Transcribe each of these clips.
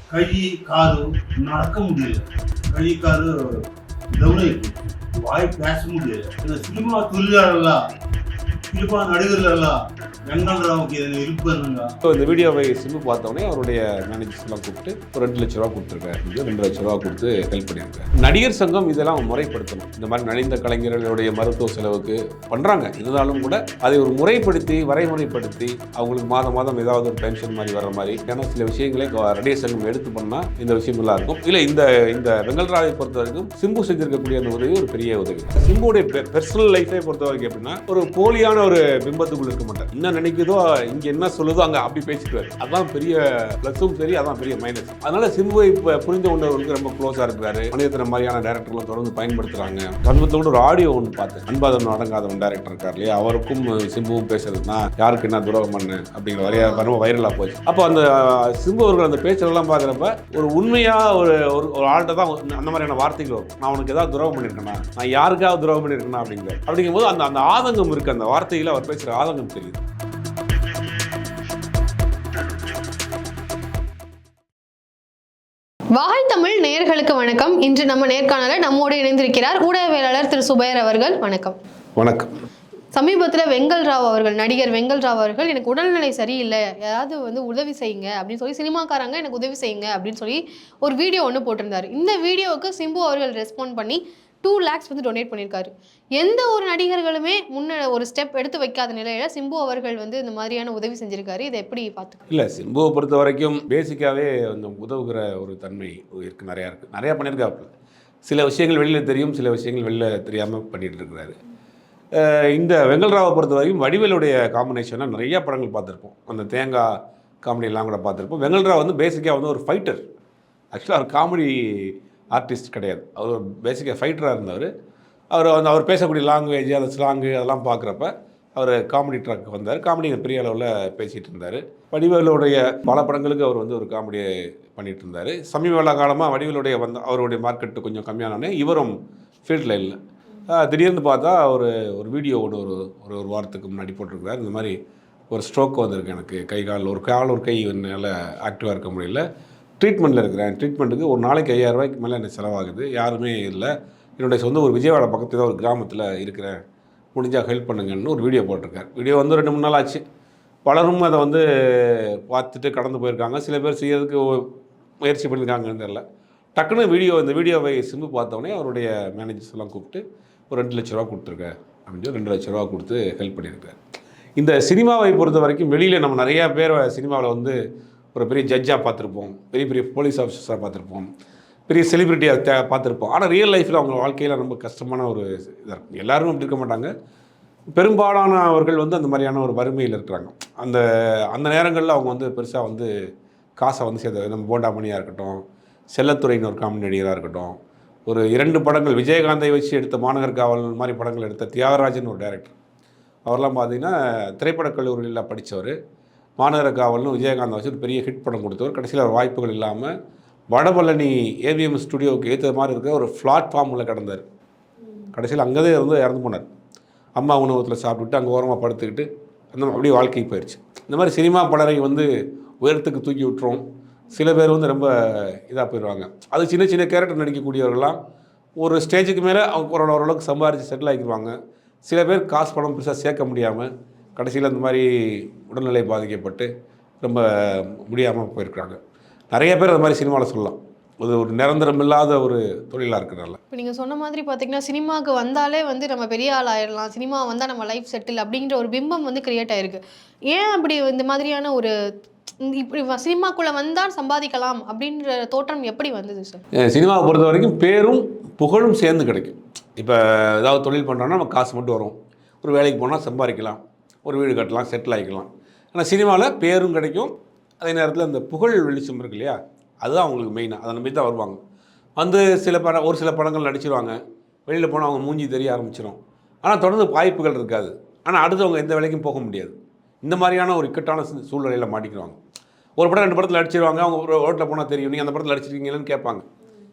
கை காது நடக்க முடியல. கை காது டவுன் ஆயிடுச்சு. வாய் பேச முடியல. இந்த சினிமா தொழிலாளர்களா சினிமா நடிகர்களா வெங்கட் ராவுக்கு இதில் இருப்பாருங்க. ஸோ இந்த வீடியோவை சிம்பு பார்த்தோன்னே அவருடைய மேனேஜர்ஸ்லாம் கூப்பிட்டு ஒரு 2 லட்ச ரூபா கொடுத்துருக்காரு. 2 லட்ச ரூபா கொடுத்து ஹெல்ப் பண்ணியிருக்காரு. நடிகர் சங்கம் இதெல்லாம் முறைப்படுத்தணும். இந்த மாதிரி நலிந்த கலைஞர்களுடைய மருத்துவ செலவுக்கு பண்ணுறாங்க. இருந்தாலும் கூட அதை ஒரு முறைப்படுத்தி வரைமுறைப்படுத்தி அவங்களுக்கு மாதம் மாதம் ஏதாவது ஒரு பென்ஷன் மாதிரி வர மாதிரி ஏன்னா சில விஷயங்களை நடிகர் சங்கம் எடுத்து பண்ணால் இந்த விஷயம் நல்லா இருக்கும். இல்லை இந்த வெங்கட் ராவை பொறுத்த வரைக்கும் சிம்பு செஞ்சிருக்கக்கூடிய அந்த உதவி ஒரு பெரிய உதவி. சிம்புடைய பெர்சனல் லைஃபை பொறுத்த வரைக்கும் எப்படின்னா ஒரு போலியான ஒரு பிம்பத்துக்குள்ள இருக்க மாட்டார். என்ன நினைக்குதோ இங்க என்ன சொல்லுதோ அங்க அப்படி பேசிக்குவார். அதான் பெரிய பிளஸும் சரி, அதான் பெரிய மைனஸ். அதனால சிம்புவை புரிந்து கொண்டவர்களுக்கு ரொம்ப க்ளோஸா இருக்கிறாரு. மனிதத்தின மாதிரியான டைரக்டர்களும் தொடர்ந்து பயன்படுத்துறாங்க. சமீபத்தோடு ஒரு ஆடியோ ஒன்று பார்த்தேன். அன்பாதவன் அடங்காதவன் டைரக்டர் இருக்கார் இல்லையா, அவருக்கும் சிம்புவும் பேசுறதுனா யாருக்கு என்ன துரோகம் பண்ணு அப்படிங்கிற வரையா ரொம்ப வைரலா போச்சு. அப்போ அந்த சிம்பு அவர்கள் அந்த பேச்செல்லாம் பார்க்குறப்ப ஒரு உண்மையா ஒரு ஒரு ஆள்கிட்ட தான் அந்த மாதிரியான வார்த்தைகள் வரும். நான் உனக்கு ஏதாவது துரோகம் பண்ணியிருக்கேனா, நான் யாருக்காவது துரோகம் பண்ணியிருக்கேனா அப்படிங்கும்போது அந்த ஆதங்கம் இருக்கு. அந்த வார்த்தைகளை அவர் பேசுகிற ஆதங்கம் தெரியுது. வாகை தமிழ் நேயர்களுக்கு வணக்கம். இன்று நம்ம நேர்காணல நம்மோடு இணைந்திருக்கிறார் ஊடகவியலாளர் திரு சுபையர் அவர்கள். வணக்கம். வணக்கம். சமீபத்தில் வெங்கல் ராவ் அவர்கள், நடிகர் வெங்கல் ராவ் அவர்கள், எனக்கு உடல்நிலை சரியில்லை, ஏதாவது உதவி செய்யுங்க அப்படின்னு சொல்லி, சினிமாக்காரங்க எனக்கு உதவி செய்யுங்க அப்படின்னு சொல்லி ஒரு வீடியோ ஒன்று போட்டிருந்தாரு. இந்த வீடியோவுக்கு சிம்பு அவர்கள் ரெஸ்பாண்ட் பண்ணி 2 lakhs டொனேட் பண்ணியிருக்காரு. எந்த ஒரு நடிகர்களுமே ஒரு ஸ்டெப் எடுத்து வைக்காத நிலையில சிம்பு அவர்கள் இந்த மாதிரியான உதவி செஞ்சிருக்காரு. இதை எப்படி பார்த்து? இல்லை, சிம்புவை பொறுத்த வரைக்கும் பேசிக்காகவே கொஞ்சம் உதவுகிற ஒரு தன்மை இருக்குது, நிறையா பண்ணியிருக்காப்புல. சில விஷயங்கள் வெளியில் தெரியும், சில விஷயங்கள் வெளியில் தெரியாமல் பண்ணிகிட்டு இருக்கிறாரு. இந்த வெங்கல் ராவை பொறுத்த வரைக்கும் வடிவேலுடைய காம்பினேஷனாக நிறையா படங்கள் பார்த்துருப்போம். அந்த தேங்காய் காமெடியெல்லாம் கூட பார்த்துருப்போம். வெங்கல் ராவ் பேசிக்காக ஒரு ஃபைட்டர். ஆக்சுவலாக அவர் காமெடி ஆர்டிஸ்ட் கிடையாது. அவர் பேசிக்காக ஃபைட்டராக இருந்தவர். அவர் பேசக்கூடிய லாங்குவேஜ், அந்த ஸ்லாங்கு அதெல்லாம் பார்க்குறப்ப அவர் காமெடி ட்ராக் வந்தார். காமெடி பெரிய அளவில் பேசிகிட்டு இருந்தார். வடிவேலுடைய பல படங்களுக்கு அவர் ஒரு காமெடியை பண்ணிகிட்டு இருந்தார். சமீப காலமாக வடிவேலுடைய அவருடைய மார்க்கெட்டு கொஞ்சம் கம்மியானோடனே இவரும் ஃபீல்டில் இல்லை. திடீர்னு பார்த்தா ஒரு வீடியோ ஒரு வாரத்துக்கு முன்னாடி போட்டிருக்கிறார். இந்த மாதிரி ஒரு ஸ்ட்ரோக் வந்திருக்கு, எனக்கு கை ஒரு கை என்னால் ஆக்டிவாக இருக்க முடியல, ட்ரீட்மெண்ட்டில் இருக்கிறேன், ட்ரீட்மெண்ட்டுக்கு ஒரு நாளைக்கு 5000 ரூபாய்க்கு மேலே எனக்கு செலவாகுது, யாருமே இல்லை, என்னுடைய சொந்த ஒரு விஜயவாடா பக்கத்தில் ஒரு கிராமத்தில் இருக்கிறேன், முடிஞ்சால் ஹெல்ப் பண்ணுங்கன்னு ஒரு வீடியோ போட்டிருக்கார். வீடியோ 2-3 நாள் ஆச்சு. பலரும் அதை பார்த்துட்டு கடந்து போயிருக்காங்க. சில பேர் செய்யறதுக்கு முயற்சி பண்ணியிருக்காங்கன்னு தெரியல. டக்குன்னு இந்த வீடியோவை சிம்பு பார்த்தோன்னே அவருடைய மேனேஜர்ஸ் எல்லாம் கூப்பிட்டு ஒரு 2 லட்ச ரூபா கொடுத்துருக்கேன் அப்படின்னு சொல்லி 2 லட்ச ரூபா கொடுத்து ஹெல்ப் பண்ணியிருக்காரு. இந்த சினிமாவை பொறுத்த வரைக்கும் வெளியில் நம்ம நிறையா பேர் சினிமாவில் ஒரு பெரிய ஜட்ஜாக பார்த்துருப்போம், பெரிய பெரிய போலீஸ் ஆஃபீஸர்ஸாக பார்த்துருப்போம், பெரிய செலிப்ரிட்டியாக பார்த்துருப்போம். ஆனால் ரியல் லைஃப்பில் அவங்க வாழ்க்கையில் ரொம்ப கஷ்டமான ஒரு இதாக இருக்கும். எல்லாரும் அப்படி இருக்க மாட்டாங்க. பெரும்பாலான அவர்கள் அந்த மாதிரியான ஒரு வறுமையில் இருக்கிறாங்க. அந்த நேரங்களில் அவங்க பெருசாக காசை சேர்த்து நம்ம போண்டாமணியாக இருக்கட்டும், செல்லத்துறைன்னு ஒரு காமெடி நடிகராக இருக்கட்டும், ஒரு 2 படங்கள் விஜயகாந்தை வச்சு எடுத்த மாநகர் காவல் மாதிரி படங்கள் எடுத்த தியாகராஜன் ஒரு டைரக்டர். அவரெல்லாம் பார்த்தீங்கன்னா திரைப்படக் கல்லூரியில் படித்தவர். மாநகர காவல்னு விஜயகாந்தை வச்சு ஒரு பெரிய ஹிட் படம் கொடுத்தவர். கடைசியில் வாய்ப்புகள் இல்லாமல் வடபழனி ஏவிஎம் ஸ்டுடியோவுக்கு ஏற்ற மாதிரி இருக்க ஒரு பிளாட்ஃபார்மில் கிடந்தார். கடைசியில் அங்கே இறந்து போனார். அம்மா உணவகத்தில் சாப்பிட்டுட்டு அங்கே ஓரமாக படுத்துக்கிட்டு அப்படியே வாழ்க்கைக்கு போயிடுச்சு. இந்த மாதிரி சினிமா பலரை உயரத்துக்கு தூக்கி விட்டுரும். சில பேர் ரொம்ப இதாக போயிடுவாங்க. அது சின்ன சின்ன கேரக்டர் நடிக்கக்கூடியவர்கள்லாம் ஒரு ஸ்டேஜுக்கு மேலே அவங்க ஓரளவுக்கு சம்பாரித்து செட்டில் ஆகிடுவாங்க. சில பேர் காசு பணம் பெருசாக சேர்க்க முடியாமல் கடைசியில் இந்த மாதிரி உடல்நிலை பாதிக்கப்பட்டு ரொம்ப முடியாமல் போயிருக்கிறாங்க. நிறைய பேர் அது மாதிரி சினிமாவில் சொல்லலாம். ஒரு நிரந்தரம் இல்லாத ஒரு தொழிலாக இருக்கிறனால. இப்போ நீங்கள் சொன்ன மாதிரி பார்த்தீங்கன்னா சினிமாவுக்கு வந்தாலே நம்ம பெரிய ஆள் ஆயிடலாம், சினிமா வந்தால் நம்ம லைஃப் செட்டில் அப்படிங்கிற ஒரு பிம்பம் கிரியேட் ஆகிருக்கு. ஏன் அப்படி இந்த மாதிரியான ஒரு இப்படி சினிமாக்குள்ளே வந்தால் சம்பாதிக்கலாம் அப்படின்ற தோற்றம் எப்படி வந்தது சார்? சினிமாவை பொறுத்த வரைக்கும் பேரும் புகழும் சேர்ந்து கிடைக்கும். இப்போ ஏதாவது தொழில் பண்ணுறோன்னா நம்ம காசு மட்டும் வரும். ஒரு வேலைக்கு போனால் சம்பாதிக்கலாம், ஒரு வீடு கட்டலாம், செட்டில் ஆகிக்கலாம். ஆனால் சினிமாவில் பேரும் கிடைக்கும், அதே நேரத்தில் அந்த புகழ் வெளிச்சம் இருக்கு இல்லையா, அதுதான் அவங்களுக்கு மெயினாக. அதை நம்பி தான் வருவாங்க. ஒரு சில படங்கள் நடிச்சிருவாங்க, வெளியில் போனால் அவங்க மூஞ்சி தெரிய ஆரம்பிச்சிடும். ஆனால் தொடர்ந்து வாய்ப்புகள் இருக்காது. ஆனால் அடுத்தவங்க எந்த வேலைக்கும் போக முடியாது. இந்த மாதிரியான ஒரு இக்கட்டான சூழ்நிலையில் மாட்டிக்கிறாங்க. ஒரு படம் 2 படத்தில் நடிச்சிருவாங்க, அவங்க ஒரு ரோட்டில் போனால் தெரியும், நீங்கள் அந்த படத்தில் நடிச்சிருக்கீங்கன்னு கேட்பாங்க.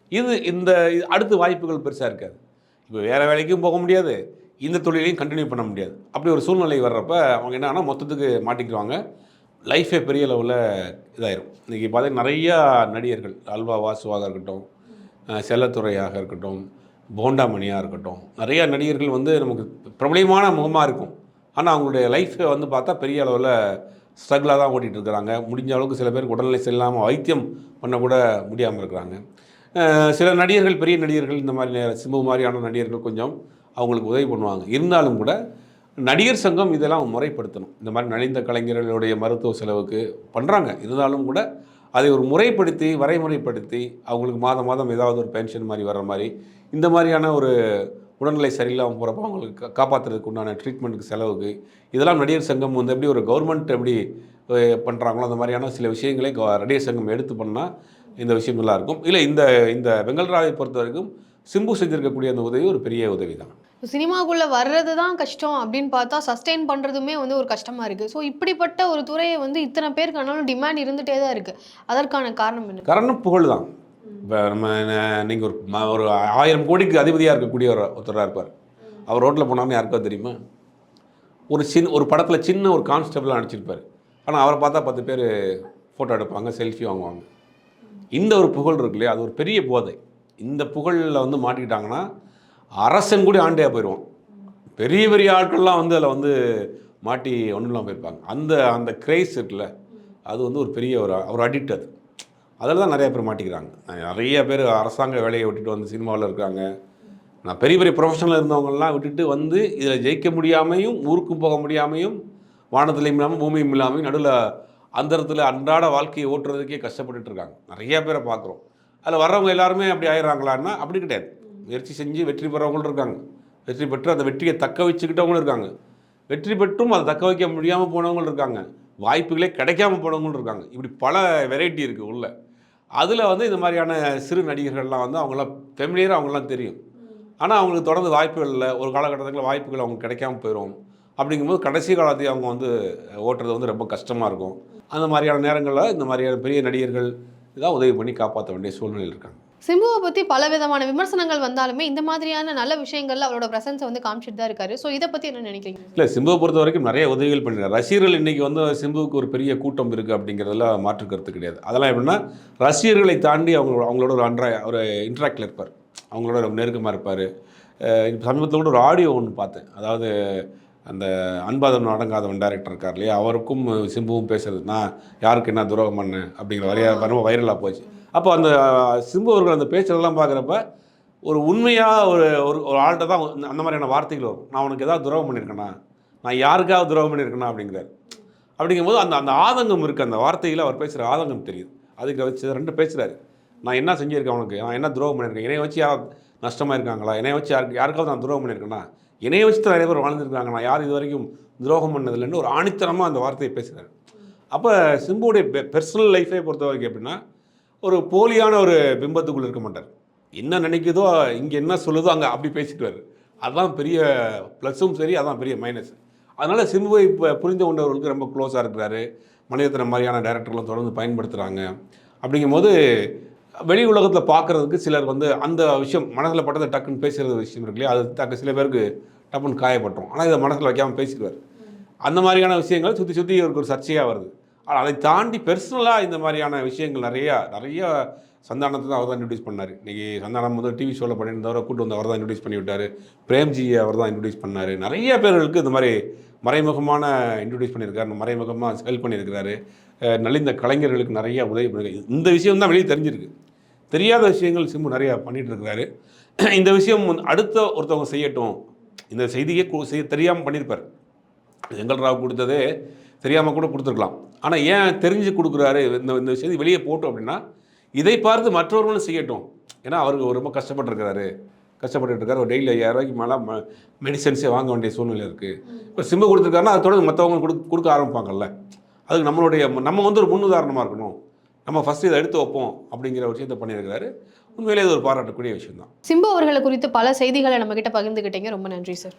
இந்த அடுத்த வாய்ப்புகள் பெருசாக இருக்காது. இப்போ வேறு வேலைக்கும் போக முடியாது, இந்த தொழிலையும் கண்டினியூ பண்ண முடியாது. அப்படி ஒரு சூழ்நிலை வர்றப்ப அவங்க என்னன்னா மொத்தத்துக்கு மாட்டிக்குவாங்க. லைஃபே பெரிய லெவலில் இதாயிரும். இன்றைக்கி பார்த்தீங்கன்னா நிறையா நடிகர்கள், அல்வா வாசுவாக இருக்கட்டும், செல்லத்துறையாக இருக்கட்டும், போண்டாமணியாக இருக்கட்டும், நிறையா நடிகர்கள் வந்து நமக்கு பிரபலமான முகமாக இருக்கும். ஆனால் அவங்களுடைய லைஃப்பை வந்து பார்த்தா பெரிய அளவில் ஸ்ட்ரகிளாக தான் ஓட்டிகிட்டு இருக்கிறாங்க. முடிஞ்ச அளவுக்கு சில பேருக்கு உடல்நிலை சரியில்லாமல் வைத்தியம் பண்ண கூட முடியாமல் இருக்கிறாங்க. சில நடிகர்கள், பெரிய நடிகர்கள், இந்த மாதிரி சிம்பு மாதிரியான நடிகர்கள் கொஞ்சம் அவங்களுக்கு உதவி பண்ணுவாங்க. இருந்தாலும் கூட நடிகர் சங்கம் இதெல்லாம் முறைப்படுத்தணும். இந்த மாதிரி நலிந்த கலைஞர்களுடைய மருத்துவ செலவுக்கு பண்ணுறாங்க. இருந்தாலும் கூட அதை ஒரு முறைப்படுத்தி, வரைமுறைப்படுத்தி, அவங்களுக்கு மாதம் மாதம் ஏதாவது ஒரு பென்ஷன் மாதிரி வர்ற மாதிரி, இந்த மாதிரியான ஒரு உடல்நிலை சரியில்லாமல் போகிறப்ப அவங்களுக்கு காப்பாற்றுறதுக்கு உண்டான ட்ரீட்மெண்ட்டுக்கு செலவுக்கு, இதெல்லாம் நடிகர் சங்கம் வந்து எப்படி ஒரு கவர்மெண்ட் எப்படி பண்ணுறாங்களோ அந்த மாதிரியான சில விஷயங்களை நடிகர் சங்கம் எடுத்து பண்ணால் இந்த விஷயம் நல்லாயிருக்கும். இல்லை, இந்த வெங்கல்ராவை பொறுத்த வரைக்கும் சிம்பு செஞ்சுருக்கக்கூடிய அந்த உதவி ஒரு பெரிய உதவி தான். சினிமாக்குள்ளே வர்றது தான் கஷ்டம் அப்படின்னு பார்த்தா சஸ்டெயின் பண்ணுறதுமே வந்து ஒரு கஷ்டமாக இருக்குது. ஸோ இப்படிப்பட்ட ஒரு துறையை வந்து இத்தனை பேருக்கு ஆனாலும் டிமாண்ட் இருந்துகிட்டே தான் இருக்குது. அதற்கான காரணம் என்ன? காரணம் புகழ் தான். இப்போ நம்ம நீங்கள் ஒரு 1000 கோடிக்கு அதிபதியாக இருக்கக்கூடிய ஒருத்தராக இருப்பார். அவர் ரோட்டில் போனாலும் யாருக்கா தெரியுமா? ஒரு படத்தில் சின்ன ஒரு கான்ஸ்டபிளாக நடிச்சிருப்பார். ஆனால் அவரை பார்த்தா 10 பேர் ஃபோட்டோ எடுப்பாங்க, செல்ஃபி வாங்குவாங்க. இந்த ஒரு புகழ் இருக்கு இல்லையா, அது ஒரு பெரிய போதை. இந்த புகழில் வந்து மாட்டிக்கிட்டாங்கன்னா அரசன் கூட ஆண்டையாக போயிடுவான். பெரிய பெரிய ஆட்கள்லாம் வந்து அதில் வந்து மாட்டி ஒன்றுலாம் போயிருப்பாங்க. அந்த கிரேஸ் இருக்குல்ல, அது வந்து ஒரு பெரிய ஒரு அடிக்ட். அதில் தான் நிறைய பேர் மாட்டிக்கிறாங்க. நிறைய பேர் அரசாங்க வேலையை விட்டுட்டு வந்து சினிமாவில் இருக்காங்க. நான் பெரிய பெரிய ப்ரொஃபஷனில் இருந்தவங்கலாம் விட்டுட்டு வந்து இதில் ஜெயிக்க முடியாமையும், ஊருக்கும் போக முடியாமையும், வானத்திலையும் இல்லாமல் பூமியும் இல்லாமல் நடுவில் அந்த இடத்துல அன்றாட வாழ்க்கையை ஓட்டுறதுக்கே கஷ்டப்பட்டுட்டு இருக்காங்க. நிறைய பேரை பார்க்குறோம். அதில் வர்றவங்க எல்லாருமே அப்படி ஆயிடுறாங்களான்னா அப்படி கிடையாது. முயற்சி செஞ்சு வெற்றி பெறவங்களும் இருக்காங்க. வெற்றி பெற்று அந்த வெற்றியை தக்க வச்சுக்கிட்டவங்களும் இருக்காங்க. வெற்றி பெற்றும் அதை தக்க வைக்க முடியாமல் போனவங்களும் இருக்காங்க. வாய்ப்புகளே கிடைக்காம போனவங்களும் இருக்காங்க. இப்படி பல வெரைட்டி இருக்குது உள்ள. அதில் வந்து இந்த மாதிரியான சிறு நடிகர்கள்லாம் வந்து அவங்களாம் ஃபெமிலியராக அவங்களாம் தெரியும். ஆனால் அவங்களுக்கு தொடர்ந்து வாய்ப்புகள் இல்லை. ஒரு காலகட்டத்தில் வாய்ப்புகள் அவங்களுக்கு கிடைக்காம போயிடும். அப்படிங்கும்போது கடைசி காலத்தையும் அவங்க வந்து ஓட்டுறது வந்து ரொம்ப கஷ்டமாக இருக்கும். அந்த மாதிரியான நேரங்களில் இந்த மாதிரியான பெரிய நடிகர்கள் இதான் உதவி பண்ணி காப்பாற்ற வேண்டிய சூழ்நிலையில் இருக்காங்க. சிம்புவை பற்றி பல விதமான விமர்சனங்கள் வந்தாலுமே இந்த மாதிரியான நல்ல விஷயங்கள்ல அவரோட பிரசன்ஸை வந்து காமிச்சிட்டு தான் இருக்காரு. ஸோ இதை பற்றி என்ன நினைக்கிறீங்க? இல்லை, சிம்புவை பொறுத்த வரைக்கும் நிறைய உதவிகள் பண்ணிருக்காரு. ரசிகர்கள் இன்றைக்கி வந்து சிம்புவுக்கு ஒரு பெரிய கூட்டம் இருக்குது அப்படிங்கிறதெல்லாம் மாற்று கருத்து கிடையாது. அதெல்லாம் எப்படின்னா ரசிகர்களை தாண்டி அவங்களோட ஒரு இன்ட்ராக்டில் இருப்பார். அவங்களோட ரொம்ப நெருக்கமாக இருப்பார். சமீபத்தில் கூட ஒரு ஆடியோ ஒன்று பார்த்தேன். அதாவது அந்த அன்பாதம் அடங்காதவன் டைரக்டர் இருக்கார் இல்லையா, அவருக்கும் சிம்புவும் பேசுறது, நான் யாருக்கு என்ன துரோகம் பண்ணேன் அப்படிங்கிற ரொம்ப வைரலாக போச்சு. அப்போ அந்த சிம்பு அவர்கள் அந்த பேசுகிறதெல்லாம் பார்க்குறப்ப ஒரு உண்மையாக ஒரு ஆள்கிட்ட தான் அந்த மாதிரியான வார்த்தைகள் வரும். நான் உனக்கு ஏதாவது துரோகம் பண்ணியிருக்கேனா, நான் யாருக்காவது துரோகம் பண்ணியிருக்கேனா அப்படிங்கிறார். அப்படிங்கும்போது அந்த ஆதங்கம் இருக்குது. அந்த வார்த்தையில் அவர் பேசுகிற ஆதங்கம் தெரியுது. அதுக்கு வச்சு 2 பேசுகிறாரு. நான் என்ன செஞ்சுருக்கேன், அவனுக்கு நான் என்ன துரோகம் பண்ணியிருக்கேன், என்னைய வச்சு யாராவது நஷ்டமாக இருக்காங்களா, என்னைய வச்சு யாருக்காவது நான் துரோகம் பண்ணியிருக்கேன்னா, என்னைய வச்சு தான் நிறைய பேர் வாழ்ந்துருக்காங்க, நான் யார் இது வரைக்கும் துரோகம் பண்ணதில்லைன்னு ஒரு ஆணித்தரமாக அந்த வார்த்தையை பேசுகிறார். அப்போ சிம்புடைய பெர்சனல் லைஃபை பொறுத்த வரைக்கும் எப்படின்னா ஒரு போலியான ஒரு பிம்பத்துக்குள்ளே இருக்க மாட்டார். என்ன நினைக்குதோ இங்கே என்ன சொல்லுதோ அங்கே அப்படி பேசிட்டுவார். அதுதான் பெரிய ப்ளஸும் சரி, அதான் பெரிய மைனஸ். அதனால் சிம்புவை இப்போ புரிந்து கொண்டவர்களுக்கு ரொம்ப க்ளோஸாக இருக்கிறாரு. மனிதத்தனை மாதிரியான டைரக்டர்களும் தொடர்ந்து பயன்படுத்துகிறாங்க. அப்படிங்கும்போது வெளி உலகத்தில் பார்க்குறதுக்கு சிலர் வந்து அந்த விஷயம் மனசில் பட்டதை டக்குன்னு பேசுகிற விஷயம் இருக்கு இல்லையா, அது சில பேருக்கு டப்புன்னு காயப்பட்டுரும். ஆனால் இதை மனசில் வைக்காமல் பேசிடுவார். அந்த மாதிரியான விஷயங்கள் சுற்றி இவருக்கு ஒரு சர்ச்சையாக வருது. ஆனால் அதை தாண்டி பெர்சனலாக இந்த மாதிரியான விஷயங்கள் நிறையா சந்தானத்தை தான் அவர் தான் இன்ட்ரடியூஸ் பண்ணார். இன்றைக்கி சந்தானம் வந்து டிவி ஷோவில் பண்ணியிருந்தவரை கூட்டு வந்து அவர் தான் இன்ட்ரடியூஸ் பண்ணி விட்டார். பிரேம்ஜியை அவர் தான் இன்ட்ரடியூஸ் பண்ணார். நிறைய பேர்களுக்கு இந்த மாதிரி மறைமுகமான இன்ட்ரடியூஸ் பண்ணியிருக்காரு, மறைமுகமாக ஹெல்ப் பண்ணியிருக்கிறாரு. நலிந்த கலைஞர்களுக்கு நிறைய உதவி பண்ணியிருக்காரு. இந்த விஷயம் தான் வெளியே தெரிஞ்சிருக்கு. தெரியாத விஷயங்கள் சிம்பு நிறையா பண்ணிகிட்டு இருக்கிறாரு. இந்த விஷயம் அடுத்த ஒருத்தவங்க செய்யட்டும், இந்த செய்தியே தெரியாமல் பண்ணியிருப்பார். வெங்கல்ராவ் கொடுத்ததே தெரியாமல் கூட கொடுத்துருக்கலாம். ஆனால் ஏன் தெரிஞ்சு கொடுக்குறாரு, இந்த செய்தி வெளியே போட்டோம் அப்படின்னா இதை பார்த்து மற்றவர்களும் செய்யட்டும். ஏன்னா அவருக்கு ரொம்ப கஷ்டப்பட்டு இருக்காரு. ஒரு டெய்லி 5000 ரூபாய்க்கு மேலே மெடிசன்ஸே வாங்க வேண்டிய சூழ்நிலை இருக்குது. இப்போ சிம்பு கொடுத்துருக்காருன்னா அதை தொடர்ந்து மற்றவங்க கொடுக்க ஆரம்பிப்பாங்கல்ல. அதுக்கு நம்ம வந்து ஒரு முன்னுதாரணமாக இருக்கணும். நம்ம ஃபஸ்ட்டு இதை எடுத்து வைப்போம் அப்படிங்கிற ஒரு விஷயத்தை பண்ணியிருக்கிறாரு. உண்மையிலே இது ஒரு பாராட்டக்கூடிய விஷயம் தான். சிம்பு அவர்களை குறித்து பல செய்திகளை நம்மக்கிட்ட பகிர்ந்துக்கிட்டீங்க. ரொம்ப நன்றி சார்.